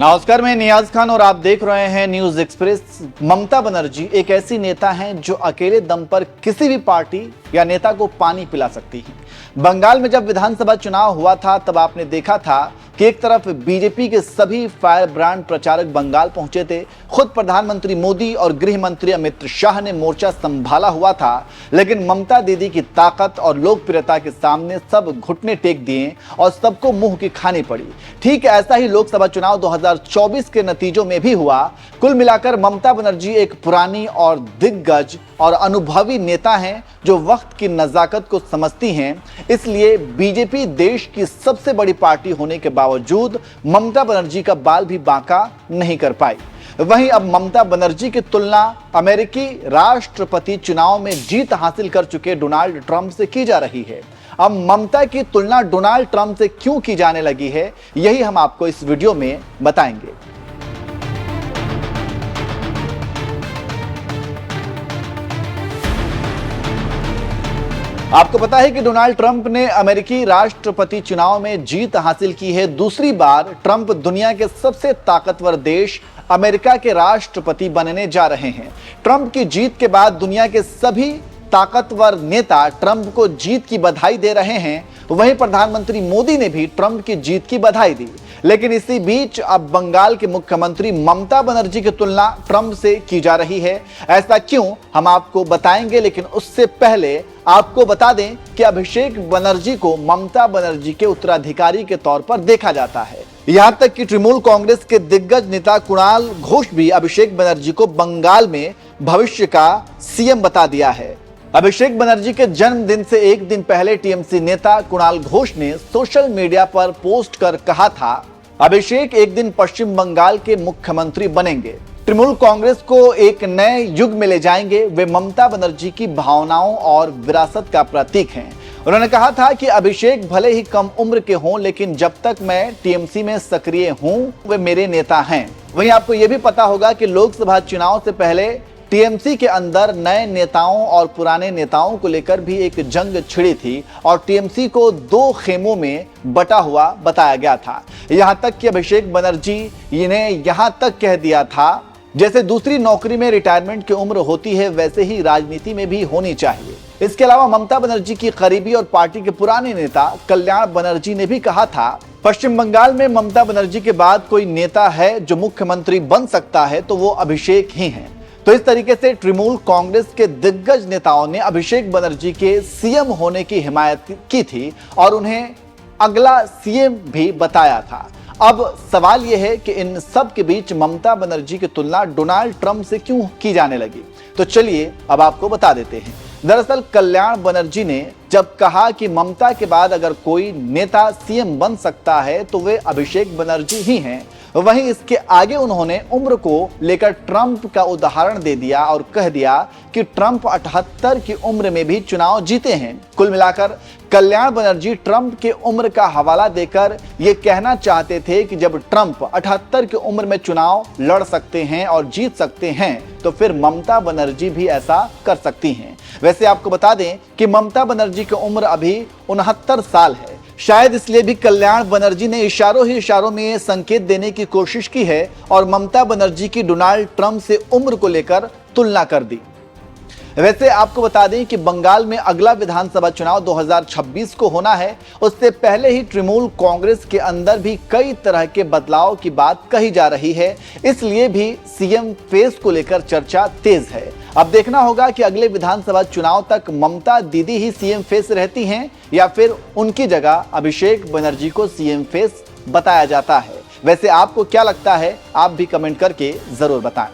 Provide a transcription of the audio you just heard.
नमस्कार, मैं नियाज खान और आप देख रहे हैं न्यूज एक्सप्रेस। ममता बनर्जी एक ऐसी नेता हैं जो अकेले दम पर किसी भी पार्टी या नेता को पानी पिला सकती हैं। बंगाल में जब विधानसभा चुनाव हुआ था तब आपने देखा था कि एक तरफ बीजेपी के सभी फायर ब्रांड प्रचारक बंगाल पहुंचे थे, खुद प्रधानमंत्री मोदी और गृह मंत्री अमित शाह ने मोर्चा संभाला हुआ था, लेकिन ममता दीदी की ताकत और लोकप्रियता के सामने सब घुटने टेक दिए और सबको मुंह की खानी पड़ी। ठीक ऐसा ही लोकसभा चुनाव 2024 के नतीजों में भी हुआ। कुल मिलाकर ममता बनर्जी एक पुरानी और दिग्गज और अनुभवी नेता हैं जो वक्त की नजाकत को समझती हैं। इसलिए बीजेपी देश की सबसे बड़ी पार्टी होने के बावजूद ममता बनर्जी का बाल भी बांका नहीं कर पाई। वहीं अब ममता बनर्जी की तुलना अमेरिकी राष्ट्रपति चुनाव में जीत हासिल कर चुके डोनाल्ड ट्रंप से की जा रही है। अब ममता की तुलना डोनाल्ड ट्रंप से क्यों की जाने लगी है, यही हम आपको इस वीडियो में बताएंगे। आपको पता है कि डोनाल्ड ट्रंप ने अमेरिकी राष्ट्रपति चुनाव में जीत हासिल की है। दूसरी बार ट्रंप दुनिया के सबसे ताकतवर देश अमेरिका के राष्ट्रपति बनने जा रहे हैं। ट्रंप की जीत के बाद दुनिया के सभी ताकतवर नेता ट्रंप को जीत की बधाई दे रहे हैं। वहीं प्रधानमंत्री मोदी ने भी ट्रंप की जीत की बधाई दी। लेकिन इसी बीच अब बंगाल के मुख्यमंत्री ममता बनर्जी की तुलना ट्रंप से की जा रही है। ऐसा क्यों, हम आपको बताएंगे, लेकिन उससे पहले आपको बता दें कि अभिषेक बनर्जी को ममता बनर्जी के उत्तराधिकारी के तौर पर देखा जाता है। यहां तक कि तृणमूल कांग्रेस के दिग्गज नेता कुणाल घोष भी अभिषेक बनर्जी को बंगाल में भविष्य का सीएम बता दिया है। अभिषेक बनर्जी के जन्मदिन से एक दिन पहले टीएमसी नेता कुणाल घोष ने सोशल मीडिया पर पोस्ट कर कहा था, अभिषेक एक दिन पश्चिम बंगाल के मुख्यमंत्री बनेंगे, तृणमूल कांग्रेस को एक नए युग में ले जाएंगे। वे ममता बनर्जी की भावनाओं और विरासत का प्रतीक हैं। उन्होंने कहा था कि अभिषेक भले ही कम उम्र के हों, लेकिन जब तक मैं टीएमसी में सक्रिय हूं वे मेरे नेता हैं। वहीं आपको यह भी पता होगा कि लोकसभा चुनाव से पहले टीएमसी के अंदर नए नेताओं और पुराने नेताओं को लेकर भी एक जंग छिड़ी थी और टीएमसी को दो खेमों में बटा हुआ बताया गया था। यहां तक कि अभिषेक बनर्जी ने यहां तक कह दिया था, जैसे दूसरी नौकरी में रिटायरमेंट की उम्र होती है वैसे ही राजनीति में भी होनी चाहिए। इसके अलावा ममता बनर्जी की करीबी और पार्टी के पुराने नेता कल्याण बनर्जी ने भी कहा था, पश्चिम बंगाल में ममता बनर्जी के बाद कोई नेता है जो मुख्यमंत्री बन सकता है तो वो अभिषेक ही हैं। तो इस तरीके से तृणमूल कांग्रेस के दिग्गज नेताओं ने अभिषेक बनर्जी के सीएम होने की हिमायत की थी और उन्हें अगला सीएम भी बताया था। अब सवाल यह है कि इन सब के बीच ममता बनर्जी की तुलना डोनाल्ड ट्रंप से क्यों की जाने लगी। तो चलिए अब आपको बता देते हैं। दरअसल कल्याण बनर्जी ने जब कहा कि ममता के बाद अगर कोई नेता सीएम बन सकता है तो वे अभिषेक बनर्जी ही हैं, वहीं इसके आगे उन्होंने उम्र को लेकर ट्रंप का उदाहरण दे दिया और कह दिया कि ट्रंप 78 की उम्र में भी चुनाव जीते हैं। कुल मिलाकर कल्याण बनर्जी ट्रंप के उम्र का हवाला देकर ये कहना चाहते थे कि जब ट्रंप 78 की उम्र में चुनाव लड़ सकते हैं और जीत सकते हैं तो फिर ममता बनर्जी भी ऐसा कर सकती हैं। वैसे आपको बता दें कि ममता बनर्जी की उम्र अभी 69 साल है। शायद इसलिए भी कल्याण बनर्जी ने इशारों ही इशारों में ये संकेत देने की कोशिश की है और ममता बनर्जी की डोनाल्ड ट्रंप से उम्र को लेकर तुलना कर दी। वैसे आपको बता दें कि बंगाल में अगला विधानसभा चुनाव 2026 को होना है। उससे पहले ही तृणमूल कांग्रेस के अंदर भी कई तरह के बदलाव की बात कही जा रही है, इसलिए भी सीएम फेस को लेकर चर्चा तेज है। अब देखना होगा कि अगले विधानसभा चुनाव तक ममता दीदी ही सीएम फेस रहती हैं या फिर उनकी जगह अभिषेक बनर्जी को सीएम फेस बताया जाता है। वैसे आपको क्या लगता है, आप भी कमेंट करके जरूर बताएं।